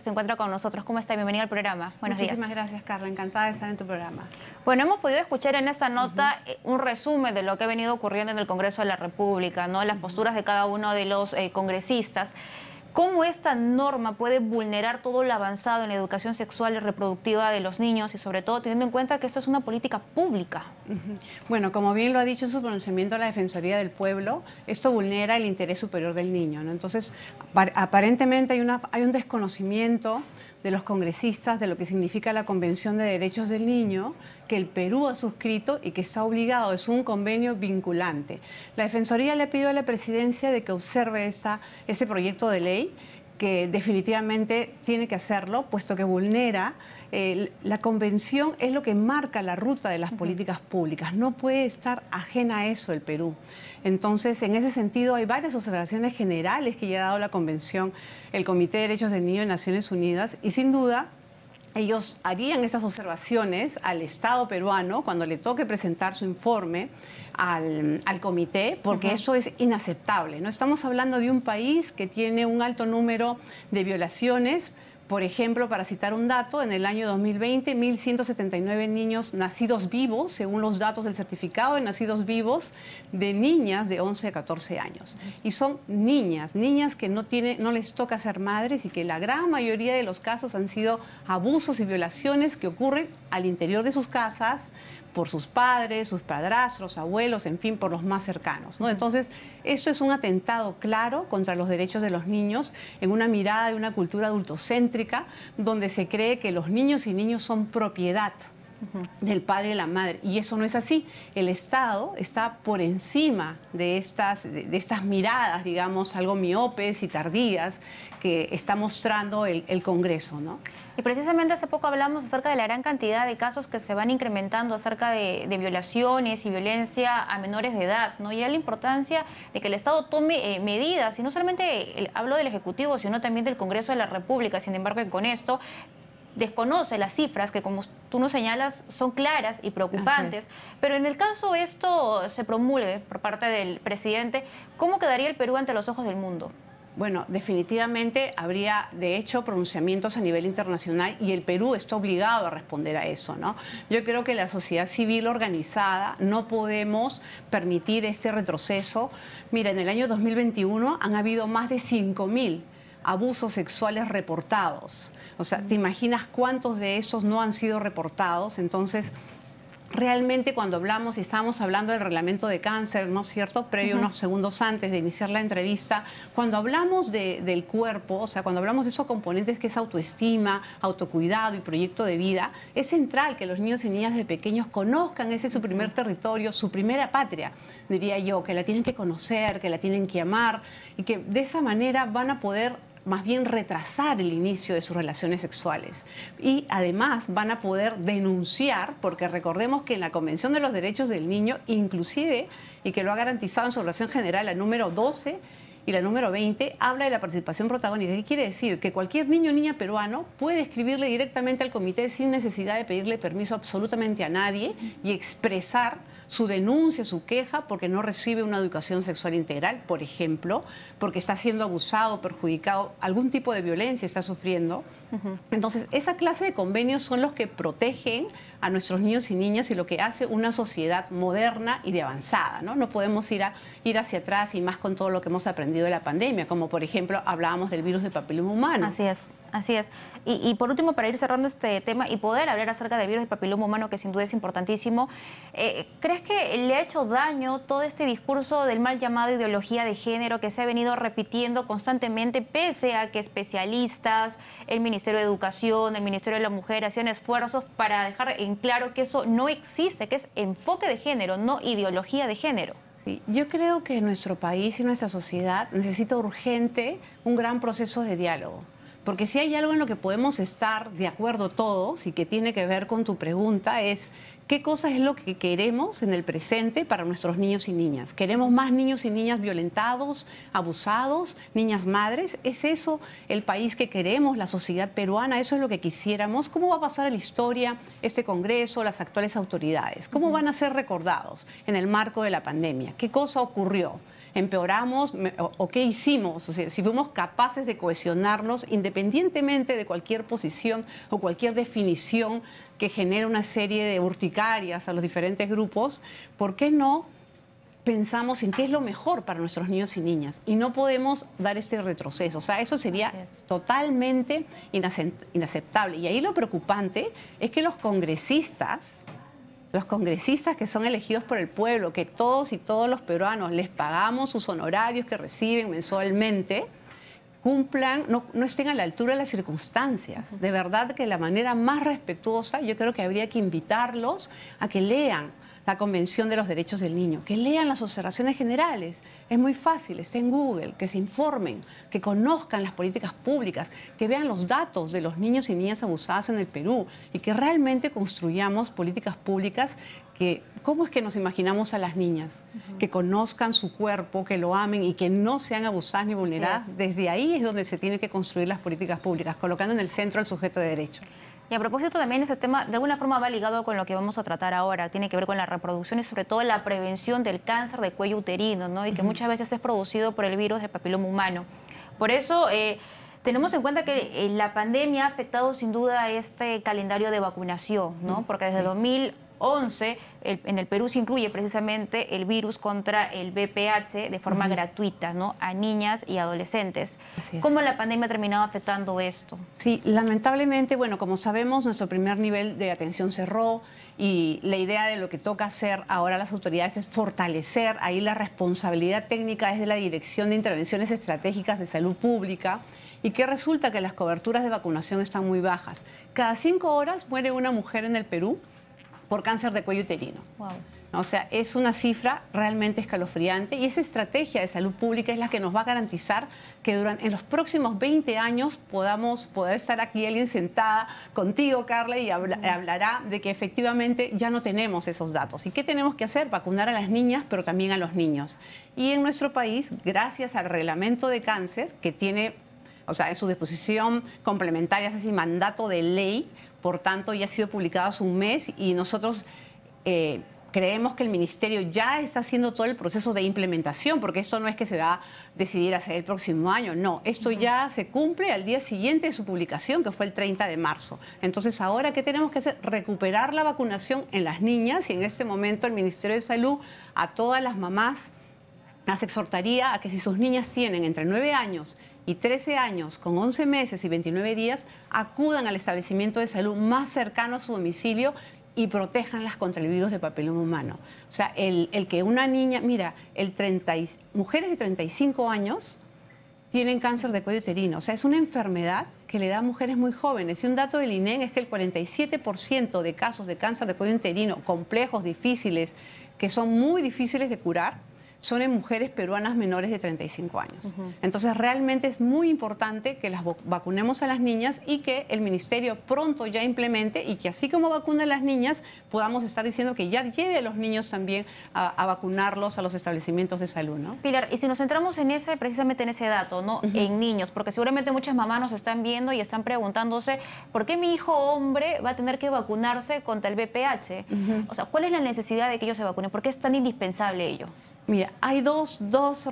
se encuentra con nosotros. ¿Cómo está? Bienvenida al programa. Buenos días. Muchísimas gracias, Carla. Encantada de estar en tu programa. Bueno, hemos podido escuchar en esa nota un resumen de lo que ha venido ocurriendo en el Congreso de la República, ¿no? Las posturas de cada uno de los congresistas. ¿Cómo esta norma puede vulnerar todo lo avanzado en la educación sexual y reproductiva de los niños y sobre todo teniendo en cuenta que esto es una política pública? Bueno, como bien lo ha dicho en su pronunciamiento la Defensoría del Pueblo, esto vulnera el interés superior del niño, ¿no? Entonces, aparentemente hay un desconocimiento de los congresistas de lo que significa la Convención de Derechos del Niño, que el Perú ha suscrito y que está obligado, es un convenio vinculante. La Defensoría le pidió a la Presidencia de que observe ese proyecto de ley, que definitivamente tiene que hacerlo, puesto que vulnera. La convención es lo que marca la ruta de las políticas públicas, no puede estar ajena a eso el Perú. Entonces, en ese sentido, hay varias observaciones generales que ya ha dado la convención, el Comité de Derechos del Niño de Naciones Unidas, y sin duda, ellos harían estas observaciones al Estado peruano cuando le toque presentar su informe al comité, porque esto es inaceptable. No estamos hablando de un país que tiene un alto número de violaciones. Por ejemplo, para citar un dato, en el año 2020, 1.179 niños nacidos vivos, según los datos del certificado de nacidos vivos, de niñas de 11 a 14 años. Y son niñas que no les toca ser madres y que la gran mayoría de los casos han sido abusos y violaciones que ocurren al interior de sus casas, por sus padres, sus padrastros, abuelos, en fin, por los más cercanos, ¿no? Entonces, esto es un atentado claro contra los derechos de los niños en una mirada de una cultura adultocéntrica donde se cree que los niños y niños son propiedad del padre y la madre, y eso no es así. El Estado está por encima de estas miradas, digamos, algo miopes y tardías que está mostrando el Congreso, ¿no? Y precisamente hace poco hablamos acerca de la gran cantidad de casos que se van incrementando acerca de violaciones y violencia a menores de edad, ¿no? Y era la importancia de que el Estado tome medidas, y no solamente hablo del Ejecutivo, sino también del Congreso de la República. Sin embargo, que con esto desconoce las cifras que, como tú nos señalas, son claras y preocupantes, pero en el caso esto se promulgue por parte del presidente, ¿cómo quedaría el Perú ante los ojos del mundo? Bueno, definitivamente habría, de hecho, pronunciamientos a nivel internacional y el Perú está obligado a responder a eso, ¿no? Yo creo que la sociedad civil organizada no podemos permitir este retroceso. Mira, en el año 2021 han habido más de 5.000 abusos sexuales reportados. O sea, ¿te imaginas cuántos de estos no han sido reportados? Entonces, realmente cuando hablamos, y estábamos hablando del reglamento de cáncer, ¿no es cierto?, previo unos segundos antes de iniciar la entrevista, cuando hablamos del cuerpo, o sea, cuando hablamos de esos componentes que es autoestima, autocuidado y proyecto de vida, es central que los niños y niñas de pequeños conozcan ese su primer territorio, su primera patria, diría yo, que la tienen que conocer, que la tienen que amar, y que de esa manera van a poder más bien retrasar el inicio de sus relaciones sexuales. Y además van a poder denunciar, porque recordemos que en la Convención de los Derechos del Niño, inclusive, y que lo ha garantizado en su relación general, la número 12 y la número 20, habla de la participación protagónica. ¿Qué quiere decir? Que cualquier niño o niña peruano puede escribirle directamente al comité sin necesidad de pedirle permiso absolutamente a nadie y expresar su denuncia, su queja, porque no recibe una educación sexual integral, por ejemplo, porque está siendo abusado, perjudicado, algún tipo de violencia está sufriendo. Entonces, esa clase de convenios son los que protegen a nuestros niños y niñas y lo que hace una sociedad moderna y de avanzada, ¿no? No podemos ir hacia atrás, y más con todo lo que hemos aprendido de la pandemia, como por ejemplo hablábamos del virus del papiloma humano. Así es, así es. Y por último, para ir cerrando este tema y poder hablar acerca del virus del papiloma humano, que sin duda es importantísimo, ¿crees que le ha hecho daño todo este discurso del mal llamado ideología de género que se ha venido repitiendo constantemente, pese a que especialistas, el Ministerio de Educación, el Ministerio de la Mujer hacían esfuerzos para dejar en claro que eso no existe, que es enfoque de género, no ideología de género? Sí, yo creo que nuestro país y nuestra sociedad necesita urgente un gran proceso de diálogo. Porque si hay algo en lo que podemos estar de acuerdo todos y que tiene que ver con tu pregunta es qué cosa es lo que queremos en el presente para nuestros niños y niñas. ¿Queremos más niños y niñas violentados, abusados, niñas madres? ¿Es eso el país que queremos, la sociedad peruana? ¿Eso es lo que quisiéramos? ¿Cómo va a pasar a la historia este Congreso, las actuales autoridades? ¿Cómo van a ser recordados en el marco de la pandemia? ¿Qué cosa ocurrió? empeoramos o qué hicimos? O sea, si fuimos capaces de cohesionarnos independientemente de cualquier posición o cualquier definición que genere una serie de urticarias a los diferentes grupos, ¿por qué no pensamos en qué es lo mejor para nuestros niños y niñas? Y no podemos dar este retroceso. O sea, eso sería totalmente inaceptable. Y ahí lo preocupante es que los congresistas que son elegidos por el pueblo, que todos y todos los peruanos les pagamos sus honorarios que reciben mensualmente, cumplan, no estén a la altura de las circunstancias. De verdad que de la manera más respetuosa yo creo que habría que invitarlos a que lean la Convención de los Derechos del Niño, que lean las observaciones generales. Es muy fácil, está en Google, que se informen, que conozcan las políticas públicas, que vean los datos de los niños y niñas abusadas en el Perú y que realmente construyamos políticas públicas que, ¿cómo es que nos imaginamos a las niñas? Que conozcan su cuerpo, que lo amen y que no sean abusadas ni vulneradas. Desde ahí es donde se tienen que construir las políticas públicas, colocando en el centro al sujeto de derecho. Y a propósito también este tema, de alguna forma va ligado con lo que vamos a tratar ahora, tiene que ver con la reproducción y sobre todo la prevención del cáncer de cuello uterino, ¿no? Y que muchas veces es producido por el virus del papiloma humano. Por eso tenemos en cuenta que la pandemia ha afectado sin duda este calendario de vacunación, ¿no? Porque desde 2011 en el Perú se incluye precisamente el virus contra el VPH de forma gratuita, ¿no? A niñas y adolescentes. ¿Cómo la pandemia ha terminado afectando esto? Sí, lamentablemente, bueno, como sabemos, nuestro primer nivel de atención cerró y la idea de lo que toca hacer ahora las autoridades es fortalecer. Ahí la responsabilidad técnica es de la Dirección de Intervenciones Estratégicas de Salud Pública y que resulta que las coberturas de vacunación están muy bajas. Cada 5 horas muere una mujer en el Perú por cáncer de cuello uterino. Wow. O sea, es una cifra realmente escalofriante y esa estrategia de salud pública es la que nos va a garantizar que en los próximos 20 años podamos poder estar aquí alguien sentada contigo, Carla, y hablará de que efectivamente ya no tenemos esos datos. ¿Y qué tenemos que hacer? Vacunar a las niñas, pero también a los niños. Y en nuestro país, gracias al reglamento de cáncer, que tiene, o sea, en su disposición complementaria, es así, mandato de ley, por tanto ya ha sido publicado hace un mes y nosotros creemos que el Ministerio ya está haciendo todo el proceso de implementación, porque esto no es que se va a decidir hacer el próximo año, no, esto ya se cumple al día siguiente de su publicación, que fue el 30 de marzo. Entonces, ahora, ¿qué tenemos que hacer? Recuperar la vacunación en las niñas y en este momento el Ministerio de Salud a todas las mamás las exhortaría a que si sus niñas tienen entre 9 años y 13 años, con 11 meses y 29 días, acudan al establecimiento de salud más cercano a su domicilio y protéjanlas contra el virus de papiloma humano. O sea, el que una niña, mira, mujeres de 35 años tienen cáncer de cuello uterino. O sea, es una enfermedad que le da a mujeres muy jóvenes. Y un dato del INEN es que el 47% de casos de cáncer de cuello uterino complejos, difíciles, que son muy difíciles de curar, son en mujeres peruanas menores de 35 años. Entonces, realmente es muy importante que las vacunemos a las niñas y que el Ministerio pronto ya implemente y que así como vacuna a las niñas, podamos estar diciendo que ya lleve a los niños también a vacunarlos a los establecimientos de salud, ¿no? Pilar, y si nos centramos en precisamente en ese dato, ¿no? En niños, porque seguramente muchas mamás nos están viendo y están preguntándose ¿por qué mi hijo hombre va a tener que vacunarse contra el VPH? O sea, ¿cuál es la necesidad de que ellos se vacunen? ¿Por qué es tan indispensable ello? Mira, hay dos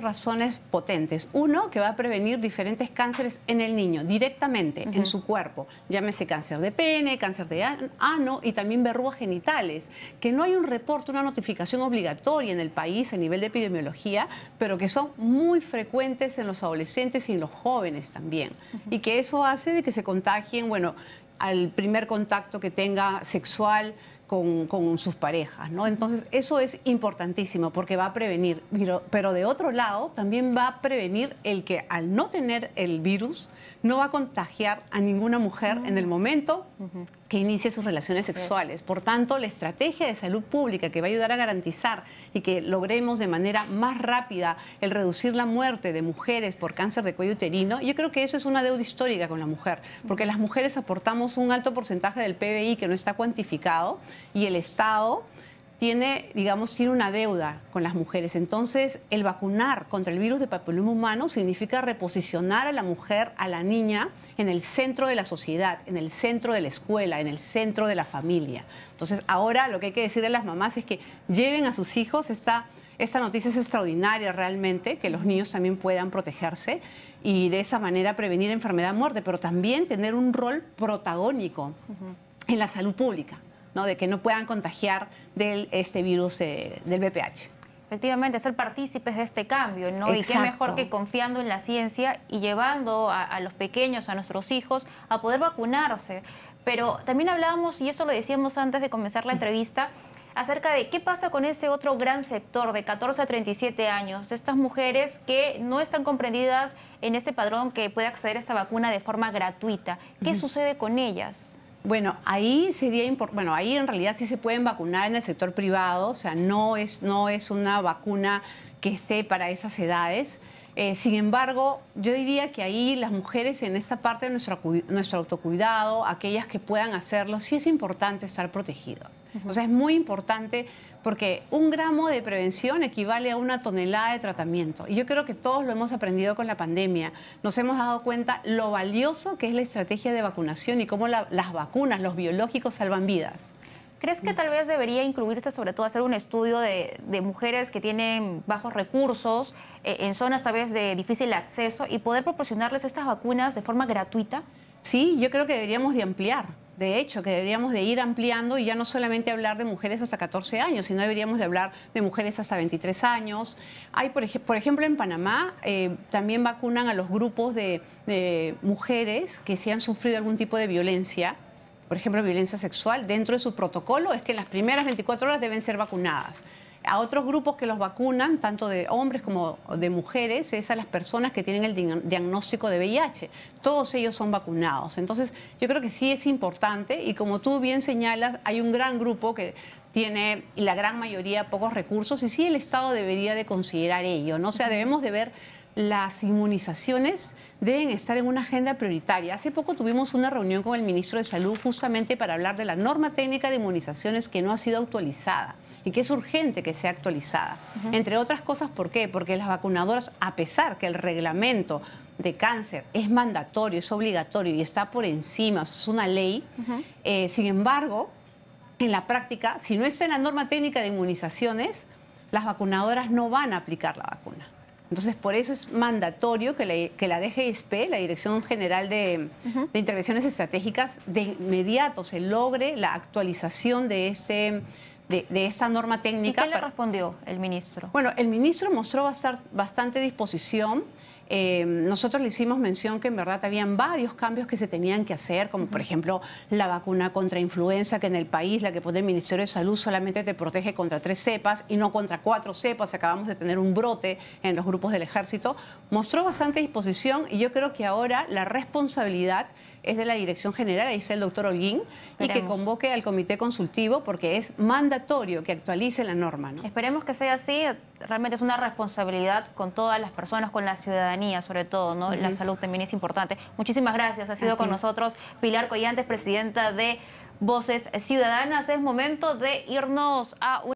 razones potentes. Uno, que va a prevenir diferentes cánceres en el niño, directamente en su cuerpo. Llámese cáncer de pene, cáncer de ano y también verrugas genitales. Que no hay un reporte, una notificación obligatoria en el país a nivel de epidemiología, pero que son muy frecuentes en los adolescentes y en los jóvenes también. Y que eso hace de que se contagien, bueno, al primer contacto que tenga sexual con sus parejas, ¿no? Entonces, eso es importantísimo porque va a prevenir, pero de otro lado también va a prevenir el que al no tener el virus no va a contagiar a ninguna mujer en el momento que inicie sus relaciones sexuales. Por tanto, la estrategia de salud pública que va a ayudar a garantizar y que logremos de manera más rápida el reducir la muerte de mujeres por cáncer de cuello uterino, yo creo que eso es una deuda histórica con la mujer, porque las mujeres aportamos un alto porcentaje del PBI que no está cuantificado y el Estado tiene una deuda con las mujeres. Entonces, el vacunar contra el virus de papiloma humano significa reposicionar a la mujer, a la niña, en el centro de la sociedad, en el centro de la escuela, en el centro de la familia. Entonces, ahora lo que hay que decirle a las mamás es que lleven a sus hijos esta noticia es extraordinaria realmente, que los niños también puedan protegerse y de esa manera prevenir enfermedad, muerte, pero también tener un rol protagónico en la salud pública, ¿no? De que no puedan contagiar este virus del VPH. Efectivamente, ser partícipes de este cambio, ¿no? Exacto. Y qué mejor que confiando en la ciencia y llevando a los pequeños, a nuestros hijos, a poder vacunarse. Pero también hablábamos, y esto lo decíamos antes de comenzar la entrevista, acerca de qué pasa con ese otro gran sector de 14 a 37 años, de estas mujeres que no están comprendidas en este padrón que puede acceder a esta vacuna de forma gratuita. ¿Qué sucede con ellas? Bueno, ahí sería bueno, ahí en realidad sí se pueden vacunar en el sector privado, o sea, no es una vacuna que esté para esas edades. Sin embargo, yo diría que ahí las mujeres en esta parte de nuestro autocuidado, aquellas que puedan hacerlo, sí es importante estar protegidos. O sea, es muy importante porque 1 gramo de prevención equivale a 1 tonelada de tratamiento. Y yo creo que todos lo hemos aprendido con la pandemia. Nos hemos dado cuenta lo valioso que es la estrategia de vacunación y cómo las vacunas, los biológicos salvan vidas. ¿Crees que tal vez debería incluirse, sobre todo, hacer un estudio de mujeres que tienen bajos recursos, en zonas tal vez de difícil acceso, y poder proporcionarles estas vacunas de forma gratuita? Sí, yo creo que deberíamos de ampliar. De hecho, que deberíamos de ir ampliando y ya no solamente hablar de mujeres hasta 14 años, sino deberíamos de hablar de mujeres hasta 23 años. Hay, por ejemplo, en Panamá también vacunan a los grupos de mujeres que sí han sufrido algún tipo de violencia, por ejemplo, violencia sexual. Dentro de su protocolo es que en las primeras 24 horas deben ser vacunadas. A otros grupos que los vacunan, tanto de hombres como de mujeres, es a las personas que tienen el diagnóstico de VIH. Todos ellos son vacunados. Entonces, yo creo que sí es importante y como tú bien señalas, hay un gran grupo que tiene, y la gran mayoría, pocos recursos y sí el Estado debería de considerar ello, ¿no? O sea, debemos de ver las inmunizaciones deben estar en una agenda prioritaria. Hace poco tuvimos una reunión con el ministro de Salud justamente para hablar de la norma técnica de inmunizaciones que no ha sido actualizada y que es urgente que sea actualizada. Entre otras cosas, ¿por qué? Porque las vacunadoras, a pesar que el reglamento de cáncer es mandatorio, es obligatorio y está por encima, es una ley, sin embargo, en la práctica, si no está en la norma técnica de inmunizaciones, las vacunadoras no van a aplicar la vacuna. Entonces, por eso es mandatorio que la DGISP, la Dirección General de Intervenciones Estratégicas, de inmediato se logre la actualización de esta norma técnica. ¿Y qué le respondió el ministro? Bueno, el ministro mostró bastante disposición. Nosotros le hicimos mención que en verdad habían varios cambios que se tenían que hacer, como por ejemplo la vacuna contra influenza, que en el país la que pone el Ministerio de Salud solamente te protege contra 3 cepas y no contra 4 cepas. Acabamos de tener un brote en los grupos del ejército. Mostró bastante disposición y yo creo que ahora la responsabilidad es de la Dirección General, ahí está el doctor Holguín, y que convoque al comité consultivo porque es mandatorio que actualice la norma, ¿no? Esperemos que sea así. Realmente es una responsabilidad con todas las personas, con la ciudadanía sobre todo, ¿no? La salud también es importante. Muchísimas gracias. Ha sido con nosotros Pilar Collantes, presidenta de Voces Ciudadanas. Es momento de irnos a